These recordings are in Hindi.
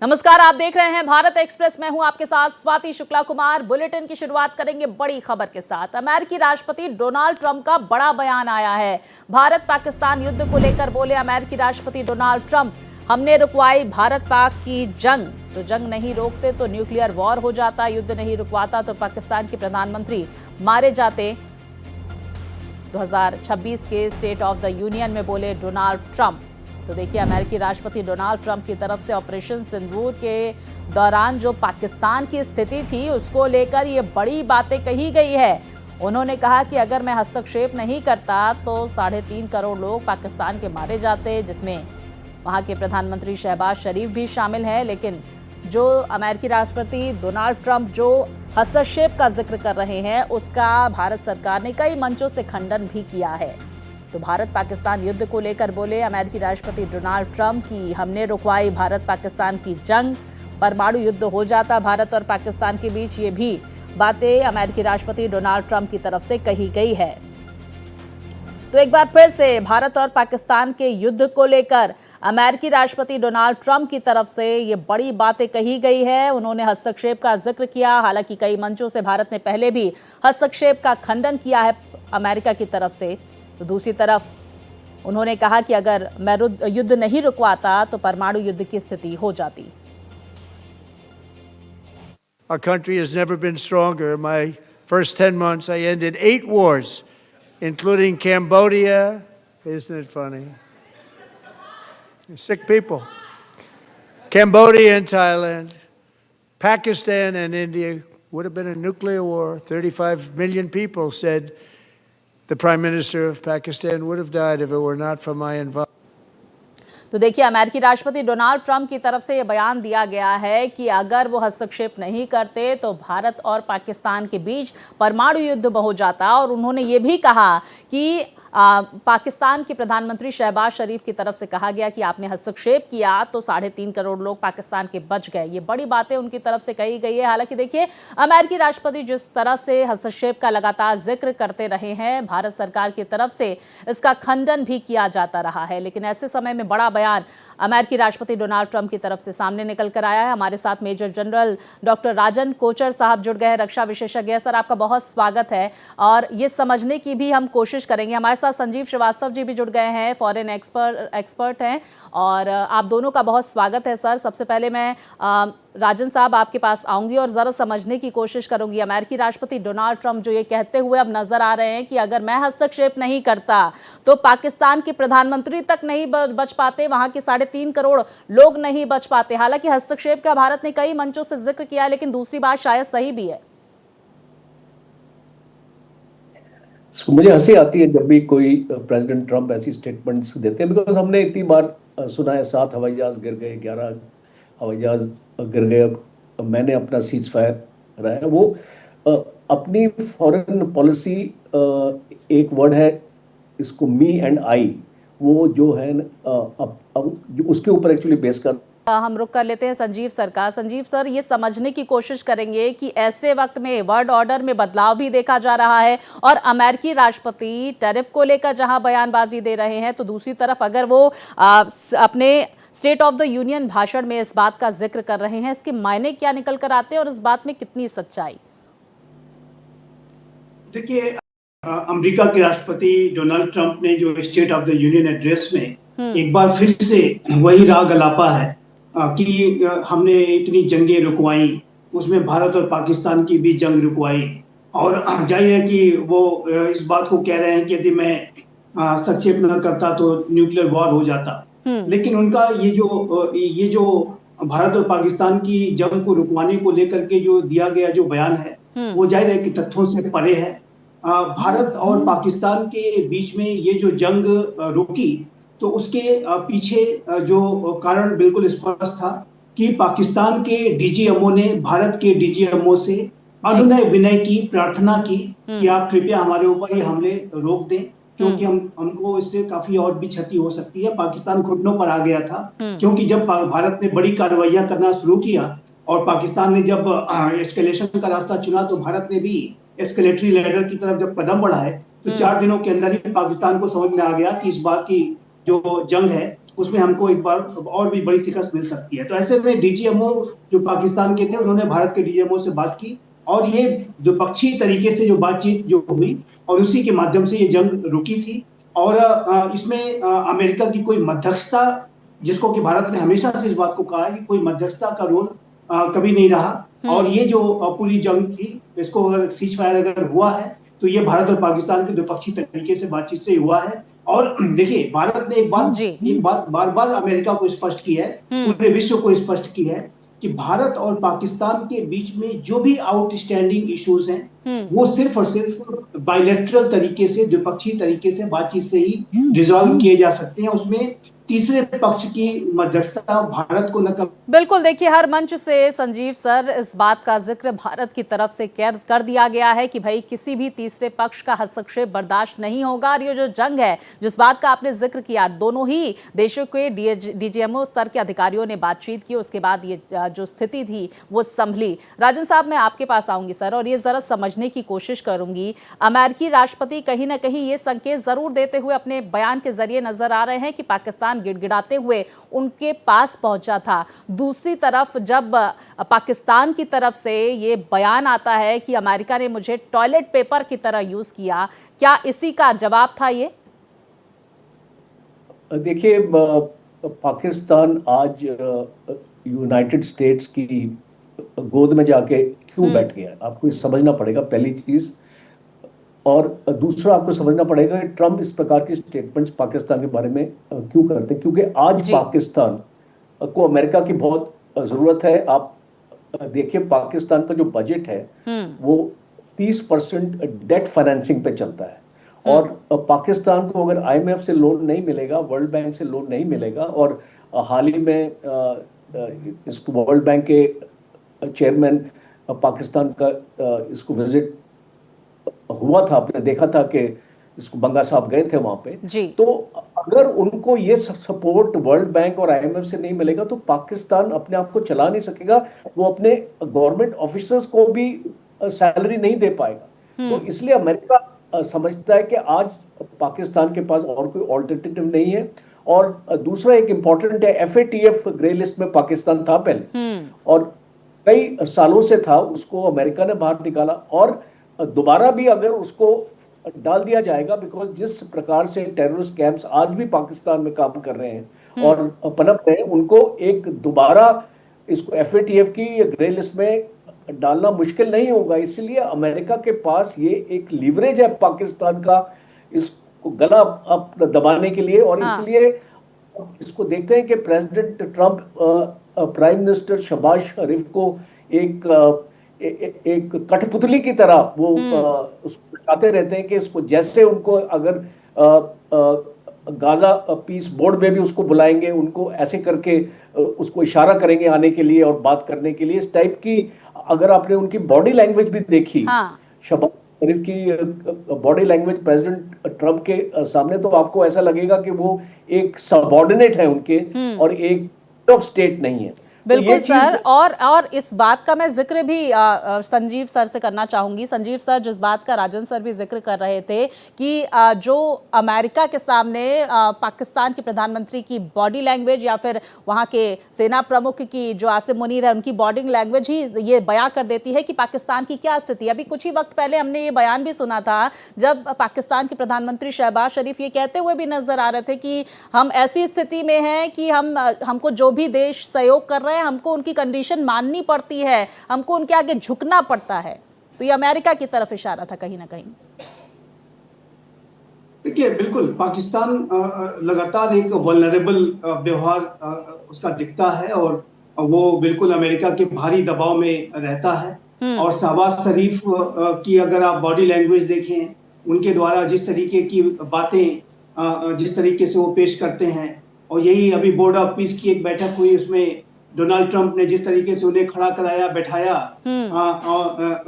नमस्कार, आप देख रहे हैं भारत एक्सप्रेस। मैं हूं आपके साथ स्वाति शुक्ला कुमार। बुलेटिन की शुरुआत करेंगे बड़ी खबर के साथ। अमेरिकी राष्ट्रपति डोनाल्ड ट्रंप का बड़ा बयान आया है। भारत पाकिस्तान युद्ध को लेकर बोले अमेरिकी राष्ट्रपति डोनाल्ड ट्रंप, हमने रुकवाई भारत पाक की जंग, तो जंग नहीं रोकते तो न्यूक्लियर वॉर हो जाता, युद्ध नहीं रुकवाता तो पाकिस्तान के प्रधानमंत्री मारे जाते। 2026 के स्टेट ऑफ द यूनियन में बोले डोनाल्ड ट्रंप। तो देखिए, अमेरिकी राष्ट्रपति डोनाल्ड ट्रंप की तरफ से ऑपरेशन सिंदूर के दौरान जो पाकिस्तान की स्थिति थी उसको लेकर ये बड़ी बातें कही गई है। उन्होंने कहा कि अगर मैं हस्तक्षेप नहीं करता तो 3.5 करोड़ लोग पाकिस्तान के मारे जाते, जिसमें वहां के प्रधानमंत्री शहबाज शरीफ भी शामिल हैं। लेकिन जो अमेरिकी राष्ट्रपति डोनाल्ड ट्रंप जो हस्तक्षेप का जिक्र कर रहे हैं उसका भारत सरकार ने कई मंचों से खंडन भी किया है। तो भारत पाकिस्तान युद्ध को लेकर बोले अमेरिकी राष्ट्रपति डोनाल्ड ट्रंप की हमने रुकवाई भारत पाकिस्तान की जंग, परमाणु युद्ध हो जाता भारत और पाकिस्तान के बीच। ये भी बातें अमेरिकी राष्ट्रपति डोनाल्ड ट्रंप की तरफ से कही गई है। तो एक बार फिर से भारत और पाकिस्तान के युद्ध को लेकर अमेरिकी राष्ट्रपति डोनाल्ड ट्रंप की तरफ से ये बड़ी बातें कही गई है। उन्होंने हस्तक्षेप का जिक्र किया। हालांकि कई मंचों से भारत ने पहले भी हस्तक्षेप का खंडन किया है अमेरिका की तरफ से। तो दूसरी तरफ उन्होंने कहा कि अगर मैं युद्ध नहीं रुकवाता तो परमाणु युद्ध की स्थिति हो जाती। Our country has never been stronger. In my first 10 months, I ended 8 wars, including Cambodia. Isn't it funny? Sick people. Cambodia and Thailand, Pakistan and India would have been a nuclear war. 35 million people said the Prime Minister of Pakistan would have died if it were not for my involvement. तो देखिए, अमेरिकी राष्ट्रपति डोनाल्ड ट्रंप की तरफ से यह बयान दिया गया है कि अगर वो हस्तक्षेप नहीं करते तो भारत और पाकिस्तान के बीच परमाणु युद्ध हो जाता। और उन्होंने ये भी कहा कि पाकिस्तान के प्रधानमंत्री शहबाज शरीफ की तरफ से कहा गया कि आपने हस्तक्षेप किया तो 3.5 करोड़ लोग पाकिस्तान के बच गए। ये बड़ी बातें उनकी तरफ से कही गई है। हालांकि देखिए, अमेरिकी राष्ट्रपति जिस तरह से हस्तक्षेप का लगातार जिक्र करते रहे हैं, भारत सरकार की तरफ से इसका खंडन भी किया जाता रहा है। लेकिन ऐसे समय में बड़ा बयान अमेरिकी राष्ट्रपति डोनाल्ड ट्रंप की तरफ से सामने निकल कर आया है। हमारे साथ मेजर जनरल डॉक्टर राजन कोचर साहब जुड़ गए हैं, रक्षा विशेषज्ञ। सर, आपका बहुत स्वागत है और ये समझने की भी हम कोशिश करेंगे। हमारे साथ संजीव श्रीवास्तव जी भी जुड़ गए हैं, फॉरेन एक्सपर्ट हैं, और आप दोनों का बहुत स्वागत है। सर, सबसे पहले मैं राजन साहब आपके पास आऊंगी और जरा समझने की कोशिश करूंगी। अमेरिकी राष्ट्रपति डोनाल्ड ट्रंप जो ये कहते हुए अब नजर आ रहे हैं कि अगर मैं हस्तक्षेप नहीं करता तो पाकिस्तान के प्रधानमंत्री तक नहीं बच पाते, वहां के 3.5 करोड़ लोग नहीं बच पाते। हालांकि हस्तक्षेप का भारत ने कई मंचों से जिक्र किया है, लेकिन दूसरी बात शायद सही भी है। मुझे हंसी आती है जब भी कोई प्रेसिडेंट ट्रंप ऐसी स्टेटमेंट्स देते हैं, बिकॉज हमने इतनी बार सुना है 7 हवाई जहाज गिर गए, 11 हवाई जहाज गिर गए, मैंने अपना सीज फायर रहा है। वो अपनी फॉरेन पॉलिसी, एक वर्ड है इसको मी एंड आई, वो जो है अब उसके ऊपर एक्चुअली बेस कर हम रुक कर लेते हैं संजीव सर का। संजीव सर, ये समझने की कोशिश करेंगे कि ऐसे वक्त में वर्ल्ड ऑर्डर में बदलाव भी देखा जा रहा है और अमेरिकी राष्ट्रपति टैरिफ को लेकर जहां बयानबाजी दे रहे हैं, तो दूसरी तरफ अगर वो अपने स्टेट ऑफ द यूनियन भाषण में इस बात का जिक्र कर रहे हैं, इसके मायने क्या निकल कर आते हैं और इस बात में कितनी सच्चाई? देखिए, अमेरिका के राष्ट्रपति डोनाल्ड ट्रंप ने जो state of the union address में एक बार फिर से वही राग अलापा है कि हमने इतनी जंगें रुकवाई, उसमें भारत और पाकिस्तान की भी जंग रुकवाई। और जाहिर है कि वो इस बात को कह रहे हैं कि यदि मैं हस्तक्षेप न करता तो न्यूक्लियर वॉर हो जाता। लेकिन उनका ये जो भारत और पाकिस्तान की जंग को रुकवाने को लेकर के जो दिया गया जो बयान है, वो जाहिर है कि तथ्यों से परे है। भारत और पाकिस्तान के बीच में ये जो जंग रुकी तो उसके पीछे जो कारण बिल्कुल स्पष्ट था कि पाकिस्तान के डीजीएमओ ने भारत के डीजीएमओ से अनुनय विनय की प्रार्थना की कि आप कृपया हमारे ऊपर ये हमले रोक दें, क्योंकि हमको इससे काफी और भी क्षति हो सकती है। पाकिस्तान घुटनों पर आ गया था, क्योंकि जब भारत ने बड़ी कार्रवाइयां करना शुरू किया और पाकिस्तान ने जब एस्केलेशन का रास्ता चुना, तो भारत ने भी एस्केलेटरी लैडर की तरफ जब कदम बढ़ाए तो 4 दिनों के अंदर ही पाकिस्तान को समझ में आ गया कि इस बार की जो जंग है उसमें हमको एक बार और भी बड़ी शिकस्त मिल सकती है। तो ऐसे में डीजीएमओ जो पाकिस्तान के थे, उन्होंने भारत के डीजीएमओ से बात की और ये द्विपक्षीय तरीके से जो बातचीत जो हुई और उसी के माध्यम से ये जंग रुकी थी। और इसमें अमेरिका की कोई मध्यस्थता, जिसको कि भारत ने हमेशा से इस बात को कहा है कि कोई मध्यस्थता का रोल कभी नहीं रहा। और ये जो पूरी जंग थी, इसको अगर सीज फायर अगर हुआ है तो ये भारत और पाकिस्तान के द्विपक्षीय तरीके से बातचीत से हुआ है। और देखिए, भारत ने एक बात बार बार अमेरिका को स्पष्ट की है, पूरे विश्व को स्पष्ट की है कि भारत और पाकिस्तान के बीच में जो भी आउटस्टैंडिंग इश्यूज हैं वो सिर्फ और सिर्फ बायलैटरल तरीके से, द्विपक्षीय तरीके से बातचीत से ही रिजॉल्व किए जा सकते हैं। उसमें तीसरे पक्ष की मध्यस्थता भारत को न बिल्कुल, देखिए हर मंच से संजीव सर इस बात का जिक्र भारत की तरफ से कर दिया गया है कि भाई किसी भी तीसरे पक्ष का हस्तक्षेप बर्दाश्त नहीं होगा। और ये जो जंग है, जिस बात का आपने जिक्र किया, दोनों ही देशों के डीजीएमओ स्तर के अधिकारियों ने बातचीत की, उसके बाद ये जो स्थिति थी वो संभली। राजन साहब, मैं आपके पास आऊंगी सर, और ये जरा समझने की कोशिश करूंगी। अमेरिकी राष्ट्रपति कहीं ना कहीं ये संकेत जरूर देते हुए अपने बयान के जरिए नजर आ रहे हैं कि पाकिस्तान गिड़गिड़ाते हुए उनके पास पहुंचा था। दूसरी तरफ जब पाकिस्तान की तरफ से ये बयान आता है कि अमेरिका ने मुझे टॉयलेट पेपर की तरह यूज किया, क्या इसी का जवाब था ये? देखिए, पाकिस्तान आज यूनाइटेड स्टेट्स की गोद में जाके क्यों बैठ गया, आपको ये समझना पड़ेगा, पहली चीज। और दूसरा, आपको समझना पड़ेगा कि ट्रंप इस प्रकार की स्टेटमेंट्स पाकिस्तान के बारे में क्यों करते हैं, क्योंकि आज पाकिस्तान को अमेरिका की बहुत जरूरत है। आप देखिए, पाकिस्तान का जो बजट है वो 30% डेट फाइनेंसिंग पे चलता है। और पाकिस्तान को अगर आईएमएफ से लोन नहीं मिलेगा, वर्ल्ड बैंक से लोन नहीं मिलेगा, और हाल ही में इसको वर्ल्ड बैंक के चेयरमैन पाकिस्तान का इसको विजिट हुआ था, आपने देखा था कि इसको बंगा साहब गए थे वहां पे। तो अगर उनको ये सपोर्ट वर्ल्ड बैंक और आईएमएफ से नहीं मिलेगा तो पाकिस्तान अपने आप को चला नहीं सकेगा, वो अपने गवर्नमेंट ऑफिसर्स को भी सैलरी नहीं दे पाएगा। तो इसलिए अमेरिका समझता है कि आज पाकिस्तान के पास और कोई ऑल्टरनेटिव नहीं है। और दूसरा एक इंपॉर्टेंट है, एफएटीएफ ग्रे लिस्ट में पाकिस्तान था पहले और कई सालों से था, उसको अमेरिका ने बाहर निकाला और दोबारा भी अगर उसको डाल दिया जाएगा, बिकॉज जिस प्रकार से टेररिस्ट कैंप्स आज भी पाकिस्तान में काम कर रहे हैं और पनप रहे हैं, उनको एक दोबारा इसको एफएटीएफ की ग्रे लिस्ट में डालना मुश्किल नहीं होगा। इसलिए अमेरिका के पास ये एक लीवरेज है पाकिस्तान का, इसको गला अब दबाने के लिए। और इसलिए इसको देखते हैं कि president Trump prime minister Shahbaz Sharif को एक कठपुतली की तरह वो उसको चाहते रहते हैं कि इसको, जैसे उनको अगर गाजा पीस बोर्ड में भी उसको बुलाएंगे, उनको ऐसे करके उसको इशारा करेंगे आने के लिए और बात करने के लिए। इस टाइप की अगर आपने उनकी बॉडी लैंग्वेज भी देखी, शहबाज शरीफ की बॉडी लैंग्वेज प्रेसिडेंट ट्रंप के सामने, तो आपको ऐसा लगेगा कि वो एक सबऑर्डिनेट है उनके और एक ऑफ स्टेट नहीं है। बिल्कुल सर, और इस बात का मैं जिक्र भी संजीव सर से करना चाहूंगी। संजीव सर, जिस बात का राजन सर भी जिक्र कर रहे थे कि जो अमेरिका के सामने पाकिस्तान के प्रधानमंत्री की बॉडी लैंग्वेज या फिर वहां के सेना प्रमुख की जो आसिम मुनीर है उनकी बॉडी लैंग्वेज ही ये बयां कर देती है कि पाकिस्तान की क्या स्थिति है। अभी कुछ ही वक्त पहले हमने ये बयान भी सुना था जब पाकिस्तान के प्रधानमंत्री शहबाज शरीफ ये कहते हुए भी नजर आ रहे थे कि हम ऐसी स्थिति में हैं कि हमको जो भी देश सहयोग कर रहे हैं हमको उनकी कंडीशन माननी पड़ती है, हमको उनके आगे झुकना पड़ता है। तो ये अमेरिका की तरफ इशारा था कहीं ना कहीं। देखिए, बिल्कुल पाकिस्तान लगातार एक वल्नरेबल व्यवहार उसका दिखता है और वो बिल्कुल अमेरिका के भारी दबाव में रहता है। और शहबाज शरीफ की अगर आप बॉडी लैंग्वेज देखें, उनके द्वारा जिस तरीके की बातें जिस तरीके से वो पेश करते हैं, और यही अभी बोर्ड ऑफ पीस की एक बैठक हुई, उसमें डोनाल्ड ट्रंप ने जिस तरीके से उन्हें खड़ा कराया, बैठाया,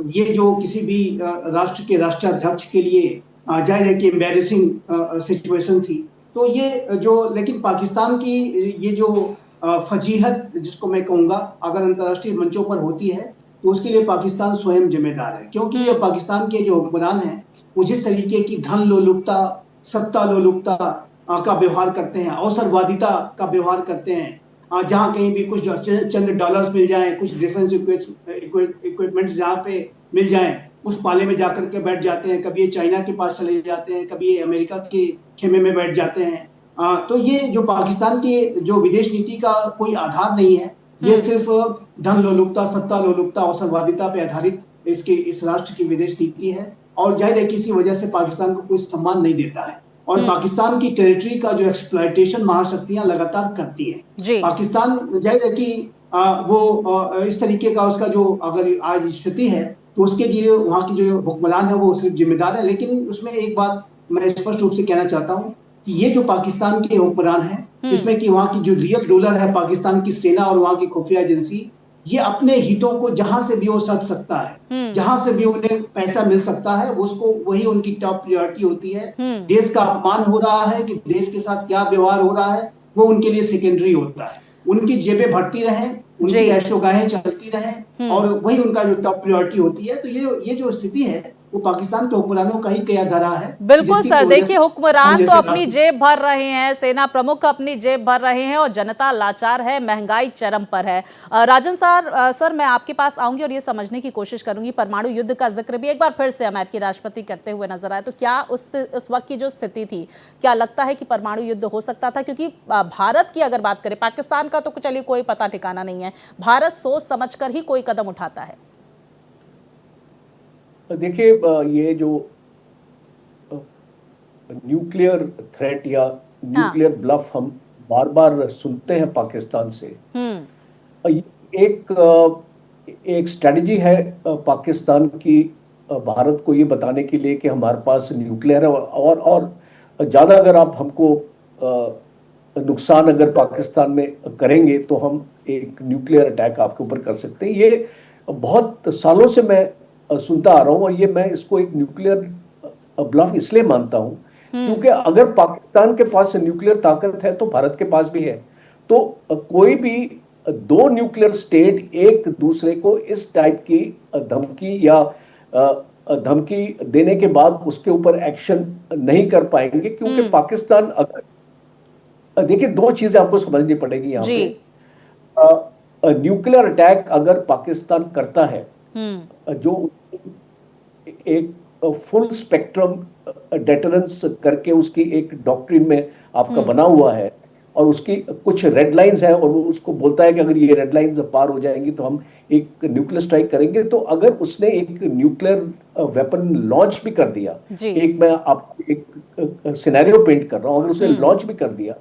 ये जो किसी भी राष्ट्र के राष्ट्राध्यक्ष के लिए जाहिर है कि एम्बैरेसिंग सिचुएशन थी। तो ये जो, लेकिन पाकिस्तान की ये जो फजीहत जिसको मैं कहूँगा, अगर अंतर्राष्ट्रीय मंचों पर होती है तो उसके लिए पाकिस्तान स्वयं जिम्मेदार है। क्योंकि ये पाकिस्तान के जो हुक्मरान हैं वो जिस तरीके की धन लोलुपता, सत्ता लोलुपता, का व्यवहार करते हैं, अवसरवादिता का व्यवहार करते हैं। जहां कहीं भी कुछ चंद डॉलर्स मिल जाएं, कुछ डिफेंस इक्विपमेंट्स जहां पे मिल जाएं, उस पाले में जाकर के बैठ जाते हैं। कभी ये चाइना के पास चले जाते हैं, कभी ये अमेरिका के खेमे में बैठ जाते हैं। तो ये जो पाकिस्तान की जो विदेश नीति का कोई आधार नहीं है, ये सिर्फ धन लोलुपता, सत्ता लोलुपता, अवसरवादिता पे आधारित इस राष्ट्र की विदेश नीति है। और जाहिर है किसी वजह से पाकिस्तान को कोई सम्मान नहीं देता है। और पाकिस्तान की टेरिटरी का जो एक्सप्लॉयटेशन महाशक्तियां लगातार करती हैं। पाकिस्तान जाहिर है कि वो इस तरीके का उसका जो अगर आज स्थिति है, तो उसके लिए वहाँ की जो हुक्मरान है वो सिर्फ जिम्मेदार है। लेकिन उसमें एक बात मैं स्पष्ट रूप से कहना चाहता हूँ कि ये जो पाकिस्तान के हुक्मरान हैं, इसमें कि वहाँ की जो रियल रूलर है पाकिस्तान की सेना और वहाँ की खुफिया एजेंसी, ये अपने हितों को जहां से भी वो साध सकता है, जहां से भी उन्हें पैसा मिल सकता है, उसको वही उनकी टॉप प्रायोरिटी होती है। देश का अपमान हो रहा है कि देश के साथ क्या व्यवहार हो रहा है, वो उनके लिए सेकेंडरी होता है। उनकी जेबें भरती रहें, उनकी ऐशोगाहें चलती रहें, और वही उनका जो टॉप प्रायोरिटी होती है। तो ये जो स्थिति है वो पाकिस्तान के हुक्मरानों का ही किया धरा है। बिल्कुल सर, देखिए हुक्मरान तो अपनी जेब भर रहे हैं, सेना प्रमुख अपनी जेब भर रहे हैं, और जनता लाचार है, महंगाई चरम पर है। राजन सर मैं आपके पास आऊंगी और ये समझने की कोशिश करूंगी, परमाणु युद्ध का जिक्र भी एक बार फिर से अमेरिकी राष्ट्रपति करते हुए नजर आए, तो क्या उस वक्त की जो स्थिति थी, क्या लगता है कि परमाणु युद्ध हो सकता था? क्योंकि भारत की अगर बात करें, पाकिस्तान का तो चलिए कोई पता ठिकाना नहीं है, भारत सोच समझ कर ही कोई कदम उठाता है। देखिए, ये जो न्यूक्लियर थ्रेट या न्यूक्लियर ब्लफ हम बार बार सुनते हैं पाकिस्तान से, एक स्ट्रेटजी है पाकिस्तान की भारत को ये बताने के लिए कि हमारे पास न्यूक्लियर है, और ज़्यादा अगर आप हमको नुकसान अगर पाकिस्तान में करेंगे तो हम एक न्यूक्लियर अटैक आपके ऊपर कर सकते हैं। ये बहुत सालों से मैं सुनता आ रहा हूं, और ये मैं इसको एक न्यूक्लियर ब्लफ इसलिए मानता हूं क्योंकि अगर पाकिस्तान के पास न्यूक्लियर ताकत है तो भारत के पास भी है। तो कोई भी दो न्यूक्लियर स्टेट एक दूसरे को इस टाइप की धमकी या धमकी देने के बाद उसके ऊपर एक्शन नहीं कर पाएंगे, क्योंकि पाकिस्तान अगर देखिए, दो चीजें आपको समझनी पड़ेगी यहाँ पे। न्यूक्लियर अटैक अगर पाकिस्तान करता है, जो एक फुल स्पेक्ट्रम डेटरेंस करके उसकी एक डॉक्ट्रिन में आपका बना हुआ है, और उसकी कुछ रेड लाइंस है, और वो उसको बोलता है कि अगर ये रेड लाइंस पार हो जाएंगी तो हम एक न्यूक्लियर स्ट्राइक करेंगे। तो अगर उसने एक न्यूक्लियर वेपन लॉन्च भी कर दिया, एक मैं आपको एक सिनेरियो पेंट कर रहा हूं, अगर उसने लॉन्च भी कर दिया,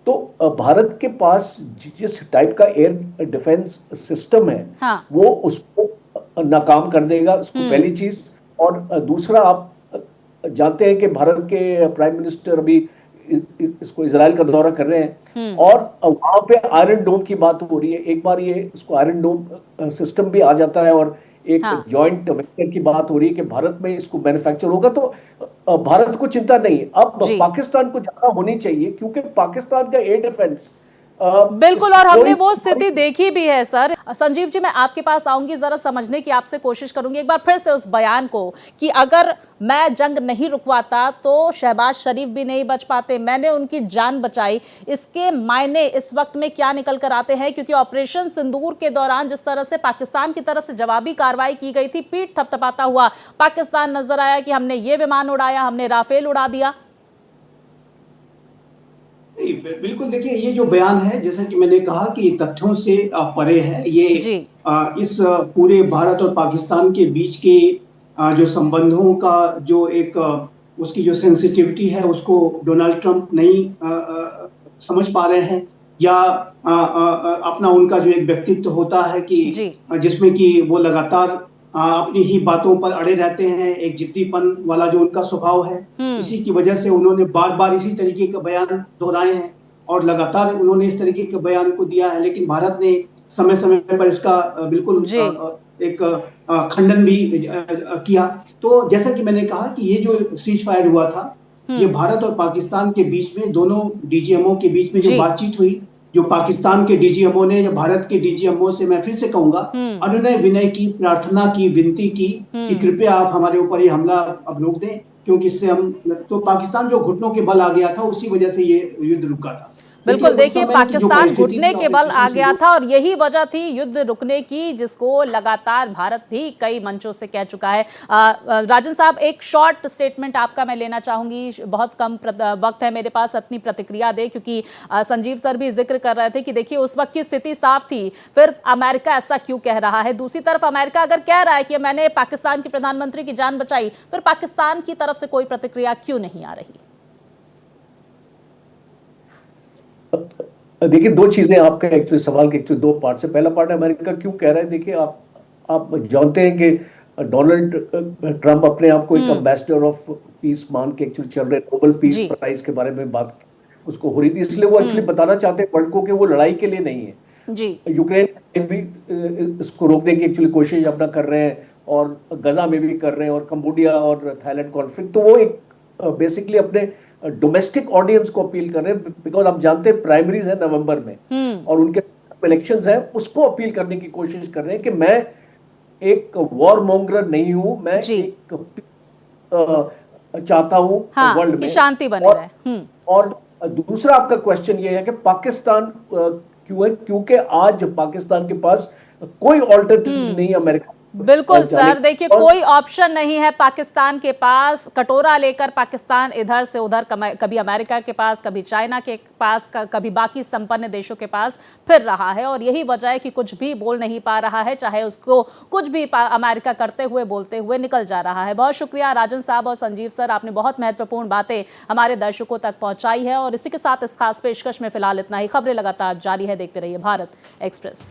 तो भारत के पास जिस टाइप का एयर डिफेंस सिस्टम है, वो उसको नाकाम कर देगा, उसको पहली चीज। और दूसरा, आप जानते हैं कि भारत के प्राइम मिनिस्टर अभी इसको इजराइल का दौरा कर रहे हैं, और वहां पे आयरन डोम की बात हो रही है। एक बार ये इसको आयरन डोम सिस्टम भी आ जाता है, और एक जॉइंट वेंचर की बात हो रही है कि भारत में इसको मैन्युफैक्चर होगा, तो भारत को चिंता नहीं है। अब पाकिस्तान को ज्यादा होनी चाहिए, क्योंकि पाकिस्तान का एयर डिफेंस बिल्कुल, और हमने वो स्थिति देखी भी है सर। संजीव जी, मैं आपके पास आऊंगी, जरा समझने की आपसे कोशिश करूंगी एक बार फिर से उस बयान को, कि अगर मैं जंग नहीं रुकवाता तो शहबाज शरीफ भी नहीं बच पाते, मैंने उनकी जान बचाई। इसके मायने इस वक्त में क्या निकल कर आते हैं? क्योंकि ऑपरेशन सिंदूर के दौरान जिस तरह से पाकिस्तान की तरफ से जवाबी कार्रवाई की गई थी, पीठ थपथपाता हुआ पाकिस्तान नजर आया कि हमने ये विमान उड़ाया, हमने राफेल उड़ा दिया। बिल्कुल, देखिए, ये जो बयान है, जैसा कि मैंने कहा कि तथ्यों से परे है। ये इस पूरे भारत और पाकिस्तान के बीच के जो संबंधों का जो एक उसकी जो सेंसिटिविटी है, उसको डोनाल्ड ट्रंप नहीं समझ पा रहे हैं, या अपना उनका जो एक व्यक्तित्व होता है कि जिसमें कि वो लगातार अपनी ही बातों पर अड़े रहते हैं, एक जिद्दीपन वाला जो उनका स्वभाव है, इसी की वजह से उन्होंने बार बार इसी तरीके के बयान दोहराए हैं, और लगातार उन्होंने इस तरीके के बयान को दिया है। लेकिन भारत ने समय समय पर इसका बिल्कुल एक खंडन भी किया। तो जैसा कि मैंने कहा कि ये जो सीज फायर हुआ था, ये भारत और पाकिस्तान के बीच में, दोनों डीजीएमओ के बीच में जो बातचीत हुई, जो पाकिस्तान के डीजीएमओ ने, या भारत के डीजीएमओ से मैं फिर से कहूंगा, अनुनय विनय की, प्रार्थना की, विनती की कि कृपया आप हमारे ऊपर ये हमला अब रोक दें, क्योंकि इससे हम तो पाकिस्तान जो घुटनों के बल आ गया था उसी वजह से ये युद्ध रुका था। बिल्कुल, उस देखिए समय की जो पाकिस्तान परिस्थिति घुटने थी के बल आ ऑपरेशन गया सिंदूर, था और यही वजह थी युद्ध रुकने की, जिसको लगातार भारत भी कई मंचों से कह चुका है। राजन साहब, एक शॉर्ट स्टेटमेंट आपका मैं लेना चाहूंगी, बहुत कम वक्त है मेरे पास, अपनी प्रतिक्रिया दे, क्योंकि संजीव सर भी जिक्र कर रहे थे कि देखिए उस वक्त की स्थिति साफ थी, फिर अमेरिका ऐसा क्यों कह रहा है। दूसरी तरफ अमेरिका अगर कह रहा है कि मैंने पाकिस्तान के प्रधानमंत्री की जान बचाई, फिर पाकिस्तान की तरफ से कोई प्रतिक्रिया क्यों नहीं आ रही? देखिए, दो चीजें आपके एक्चुअली सवाल के एक्चुअली दो पार्ट से। पहला पार्ट अमेरिका क्यों कह रहा है, देखिए आप जानते हैं कि डोनाल्ड ट्रंप अपने आप को एक एम्बेसडर ऑफ पीस मान के एक्चुअली चल रहे, नोबेल पीस जी। प्राइज के बारे में बात उसको हो रही थी, इसलिए वो एक्चुअली बताना चाहते हैं वर्ल्ड को कि वो लड़ाई के लिए नहीं है। जी। यूक्रेन भी इसको रोकने की एक्चुअली कोशिश अपना कर रहे हैं, और गजा में भी कर रहे हैं, और कंबोडिया और थाईलैंड कॉन्फ्लिक्ट, तो वो एक बेसिकली अपने डोमेस्टिक ऑडियंस को अपील कर रहे हैं, बिकॉज आप जानते हैं प्राइमरीज है नवंबर में और उनके इलेक्शंस है, उसको अपील करने की कोशिश कर रहे हैं कि मैं एक वॉर मोंगरर नहीं हूं, मैं एक चाहता हूं वर्ल्ड में शांति बने रहे। और दूसरा आपका क्वेश्चन ये है कि पाकिस्तान क्यों है, क्योंकि आज पाकिस्तान के पास कोई ऑल्टरनेटिव नहीं है अमेरिका। बिल्कुल सर, देखिए कोई ऑप्शन नहीं है पाकिस्तान के पास। कटोरा लेकर पाकिस्तान इधर से उधर, कभी अमेरिका के पास, कभी चाइना के पास, कभी बाकी संपन्न देशों के पास फिर रहा है, और यही वजह है कि कुछ भी बोल नहीं पा रहा है, चाहे उसको कुछ भी अमेरिका करते हुए बोलते हुए निकल जा रहा है। बहुत शुक्रिया राजन साहब और संजीव सर, आपने बहुत महत्वपूर्ण बातें हमारे दर्शकों तक पहुंचाई है। और इसी के साथ इस खास पेशकश में फिलहाल इतना ही। खबरें लगातार जारी है, देखते रहिए भारत एक्सप्रेस।